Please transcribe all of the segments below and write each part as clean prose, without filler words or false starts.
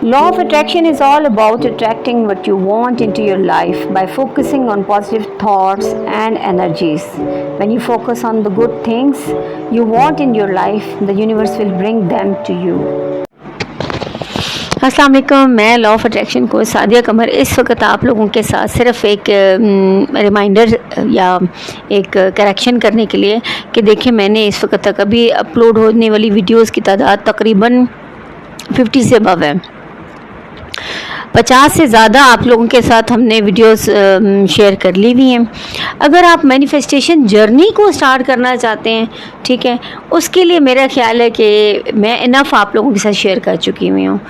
Law of attraction is all about attracting what you want into your life by focusing on positive thoughts and energies. When you focus on the good things you want in your life, the universe will bring them to you. अस्सलाम वालेकुम, मैं law of attraction को सादिया कमर इस वक्त आप लोगों के साथ सिर्फ एक रिमाइंडर या एक करेक्शन करने के लिए कि देखें, मैंने इस वक्त तक अभी अपलोड होने वाली वीडियोस की तादाद तकरीबन 50 से अबव है। 50 से ज़्यादा आप लोगों के साथ हमने वीडियोस शेयर कर ली हुई हैं। अगर आप मैनिफेस्टेशन जर्नी को स्टार्ट करना चाहते हैं, ठीक है, उसके लिए मेरा ख्याल है कि मैं इनफ आप लोगों के साथ शेयर कर चुकी हुई हूँ।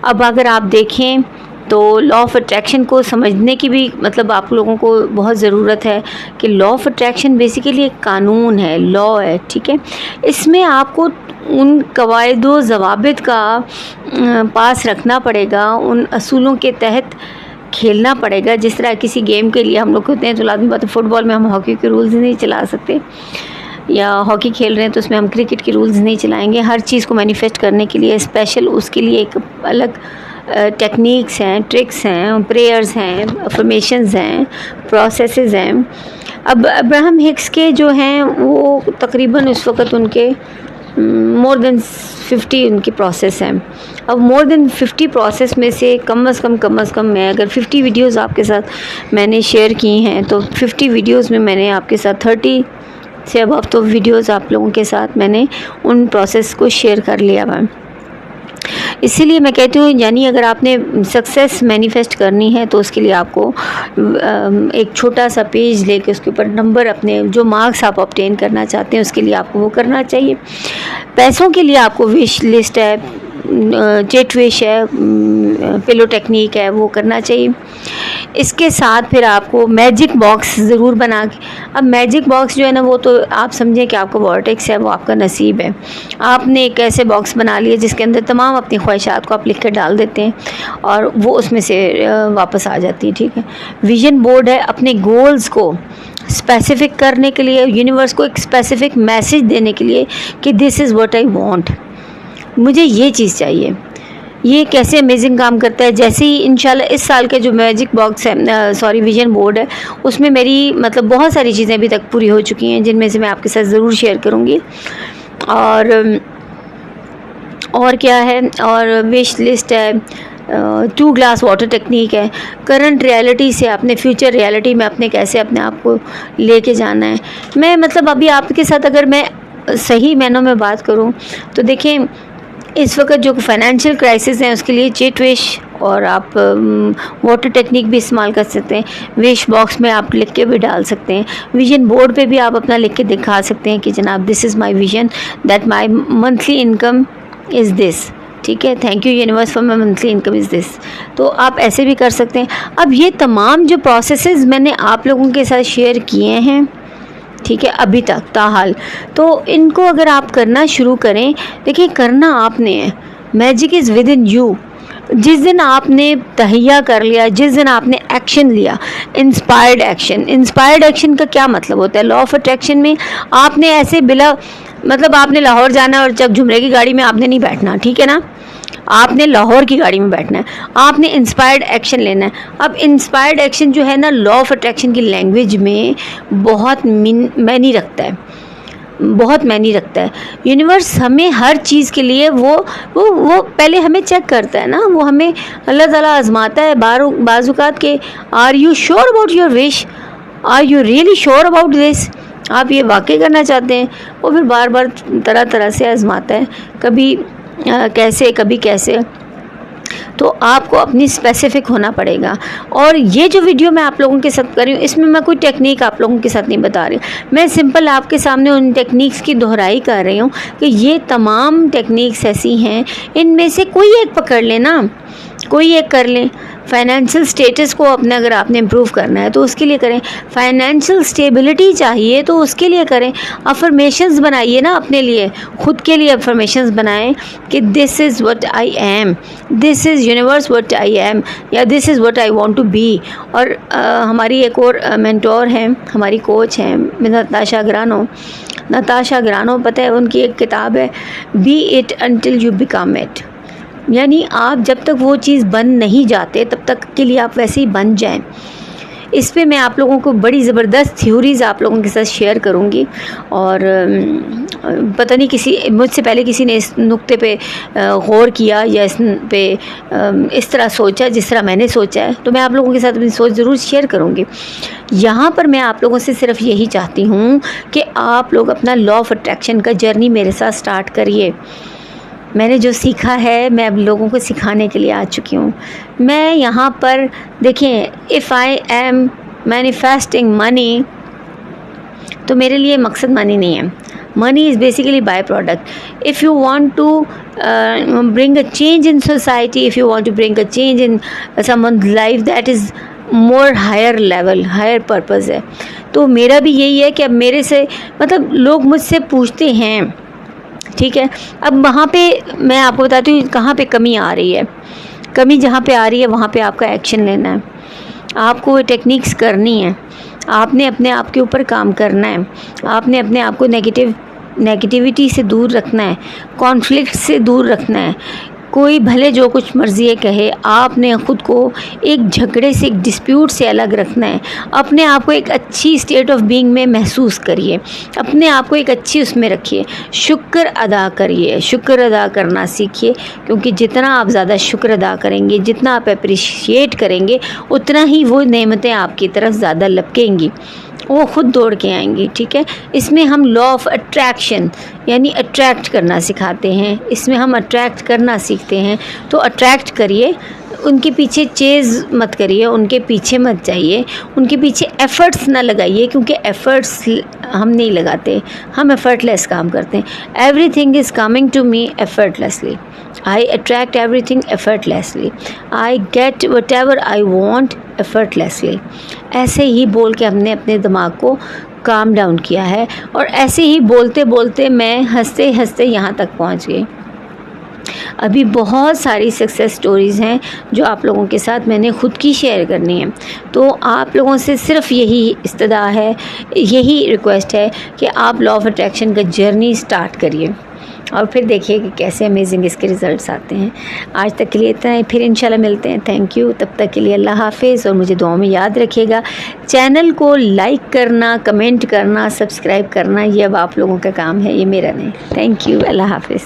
अब अगर आप देखें तो लॉ ऑफ अट्रैक्शन को समझने की भी मतलब आप लोगों को बहुत ज़रूरत है कि लॉ ऑफ अट्रैक्शन बेसिकली एक कानून है, लॉ है, ठीक है। इसमें आपको उन कवायदो ज़वाबित का पास रखना पड़ेगा, उन असूलों के तहत खेलना पड़ेगा। जिस तरह किसी गेम के लिए हम लोग होते हैं तो लाजमी बात है, फुटबॉल में हम हॉकी के रूल्स नहीं चला सकते, या हॉकी खेल रहे हैं तो उसमें हम क्रिकेट के रूल्स नहीं चलाएंगे। हर चीज़ को मैनिफेस्ट करने के लिए स्पेशल उसके लिए एक अलग टेक्निक्स हैं, ट्रिक्स हैं, प्रेयर्स हैं, अफर्मेशंस हैं, प्रोसेसेस हैं। अब अब्राहम हिक्स के जो हैं वो तकरीबन उस वक़्त उनके मोर देन 50 उनकी प्रोसेस हैं। अब मोर देन 50 प्रोसेस में से कम अज़ कम मैं अगर 50 वीडियोस आपके साथ मैंने शेयर की हैं तो 50 वीडियोस में मैंने आपके साथ 30 से अब तो वीडियोस आप लोगों के साथ मैंने उन प्रोसेस को शेयर कर लिया हुआ। इसीलिए मैं कहती हूँ, यानी अगर आपने सक्सेस मैनिफेस्ट करनी है तो उसके लिए आपको एक छोटा सा पेज लेके उसके ऊपर नंबर, अपने जो मार्क्स आप ऑब्टेन करना चाहते हैं उसके लिए आपको वो करना चाहिए। पैसों के लिए आपको विश लिस्ट है, जेट विश है, पिलो टेक्निक है, वो करना चाहिए। इसके साथ फिर आपको मैजिक बॉक्स ज़रूर बना के, अब मैजिक बॉक्स जो है ना वो तो आप समझें कि आपका वॉर्टेक्स है, वो आपका नसीब है। आपने एक ऐसे बॉक्स बना लिए जिसके अंदर तमाम अपनी ख्वाहिशात को आप लिख कर डाल देते हैं और वो उसमें से वापस आ जाती है, ठीक है। विजन बोर्ड है, अपने गोल्स को स्पेसिफिक करने के लिए, यूनिवर्स को एक स्पेसिफिक मैसेज देने के लिए कि this is what I want, मुझे ये चीज़ चाहिए। ये कैसे अमेजिंग काम करता है। जैसे ही इंशाल्लाह इस साल के जो मैजिक बॉक्स है, विजन बोर्ड है, उसमें मेरी मतलब बहुत सारी चीज़ें अभी तक पूरी हो चुकी हैं जिनमें से मैं आपके साथ ज़रूर शेयर करूँगी। और क्या है, और विश लिस्ट है, 2 ग्लास वाटर टेक्निक है, करंट रियलिटी से अपने फ्यूचर रियलिटी में अपने कैसे अपने आप को लेके जाना है। मैं मतलब अभी आपके साथ अगर मैं सही मैनों में बात करूँ तो देखें, इस वक्त जो फाइनेंशियल क्राइसिस है उसके लिए जेट विश और आप वाटर टेक्निक भी इस्तेमाल कर सकते हैं। विश बॉक्स में आप लिख के भी डाल सकते हैं, विजन बोर्ड पे भी आप अपना लिख के दिखा सकते हैं कि जनाब this is my vision, that my monthly income is this, ठीक है, thank you universe for my monthly income is this. तो आप ऐसे भी कर सकते हैं। अब ये तमाम जो प्रोसेसेस मैंने आप लोगों के साथ शेयर किए हैं, ठीक है, अभी तक ताहाल, तो इनको अगर आप करना शुरू करें, देखिए करना आपने है, magic is with in you. जिस दिन आपने तहैया कर लिया, जिस दिन आपने एक्शन लिया, इंस्पायर्ड एक्शन का क्या मतलब होता है लॉ ऑफ अट्रैक्शन में, आपने ऐसे बिला मतलब आपने लाहौर जाना और चक झुमरे की गाड़ी में आपने नहीं बैठना, ठीक है ना, आपने लाहौर की गाड़ी में बैठना है, आपने इंस्पायर्ड एक्शन लेना है। अब इंस्पायर्ड एक्शन जो है ना लॉ ऑफ अट्रैक्शन की लैंग्वेज में बहुत मैनी रखता है, बहुत मैनी रखता है। यूनिवर्स हमें हर चीज़ के लिए वो पहले हमें चेक करता है ना, वो हमें अल्लाह ताला आजमाता है बाज़ुकात के, are you sure about your wish, are you really sure about this, आप ये वाकई करना चाहते हैं। वो फिर बार बार तरह तरह से आजमाता है, कभी कैसे कभी कैसे, तो आपको अपनी स्पेसिफिक होना पड़ेगा। और ये जो वीडियो मैं आप लोगों के साथ कर रही हूँ इसमें मैं कोई टेक्निक आप लोगों के साथ नहीं बता रही, मैं सिंपल आपके सामने उन टेक्निक्स की दोहराई कर रही हूँ कि ये तमाम टेक्निक्स ऐसी हैं, इनमें से कोई एक पकड़ लेना, कोई एक कर लें। फाइनेंशियल स्टेटस को अपने अगर आपने इम्प्रूव करना है तो उसके लिए करें, फाइनेंशियल स्टेबिलिटी चाहिए तो उसके लिए करें। अफर्मेशंस बनाइए ना अपने लिए, खुद के लिए अफर्मेशंस बनाएं कि this is what I am, this is universe what I am, या this is what I want to be. और हमारी एक और मेंटोर हैं, हमारी कोच हैं नताशा ग्रानो, पता है उनकी एक किताब है B it until you become it, यानी आप जब तक वो चीज़ बन नहीं जाते तब तक के लिए आप वैसे ही बन जाएं। इस पे मैं आप लोगों को बड़ी ज़बरदस्त थ्योरीज़ आप लोगों के साथ शेयर करूँगी। और पता नहीं मुझसे पहले किसी ने इस नुक्ते पे गौर किया या इस पे इस तरह सोचा जिस तरह मैंने सोचा है, तो मैं आप लोगों के साथ अपनी सोच ज़रूर शेयर करूँगी। यहाँ पर मैं आप लोगों से सिर्फ यही चाहती हूँ कि आप लोग अपना लॉ ऑफ अट्रैक्शन का जर्नी मेरे साथ स्टार्ट करिए। मैंने जो सीखा है मैं अब लोगों को सिखाने के लिए आ चुकी हूँ। मैं यहाँ पर देखें, if I am manifesting money, तो मेरे लिए मकसद मनी नहीं है। Money is basically by product. If you want to bring a change in society, if you want to bring a change in someone's life, that is more higher level, higher purpose है। तो मेरा भी यही है कि अब मेरे से मतलब लोग मुझसे पूछते हैं, ठीक है, अब वहाँ पे मैं आपको बताती हूँ कहाँ पे कमी आ रही है। कमी जहाँ पे आ रही है वहाँ पे आपका एक्शन लेना है, आपको वो टेक्निक्स करनी है, आपने अपने आप के ऊपर काम करना है, आपने अपने आप को नेगेटिविटी से दूर रखना है, कॉन्फ्लिक्ट से दूर रखना है। कोई भले जो कुछ मर्ज़ी कहे, आपने ख़ुद को एक झगड़े से, एक डिस्प्यूट से अलग रखना है। अपने आप को एक अच्छी स्टेट ऑफ बीइंग में महसूस करिए, अपने आप को एक अच्छी उसमें रखिए, शुक्र अदा करिए, शुक्र अदा करना सीखिए, क्योंकि जितना आप ज़्यादा शुक्र अदा करेंगे, जितना आप अप्रिशिएट करेंगे, उतना ही वो नेमतें आपकी तरफ ज़्यादा लपकेंगी, वो ख़ुद दौड़ के आएंगी। ठीक है, इसमें हम लॉ ऑफ अट्रैक्शन यानी अट्रैक्ट करना सिखाते हैं, इसमें हम अट्रैक्ट करना सीखते हैं। तो अट्रैक्ट करिए, उनके पीछे चेज़ मत करिए, उनके पीछे मत जाइए, उनके पीछे एफ़र्ट्स ना लगाइए, क्योंकि एफ़र्ट्स हम नहीं लगाते, हम एफ़र्टलेस काम करते हैं। Everything is coming to me effortlessly, I attract everything effortlessly, I get whatever I want effortlessly. ऐसे ही बोल के हमने अपने दिमाग को काम डाउन किया है, और ऐसे ही बोलते बोलते मैं हंसते हंसते यहाँ तक पहुँच गई। अभी बहुत सारी सक्सेस स्टोरीज़ हैं जो आप लोगों के साथ मैंने ख़ुद की शेयर करनी है। तो आप लोगों से सिर्फ यही इस्तदा है, यही रिक्वेस्ट है कि आप लॉ ऑफ अट्रैक्शन का जर्नी स्टार्ट करिए और फिर देखिए कि कैसे अमेजिंग इसके रिज़ल्ट्स आते हैं। आज तक के लिए इतना ही, फिर इंशाल्लाह मिलते हैं। Thank you. तब तक के लिए अल्लाह हाफ़िज़, और मुझे दुआ में याद रखिएगा। चैनल को लाइक करना, कमेंट करना, सब्सक्राइब करना, ये अब आप लोगों का काम है, ये मेरा नहीं। Thank you. अल्लाह हाफ़िज़।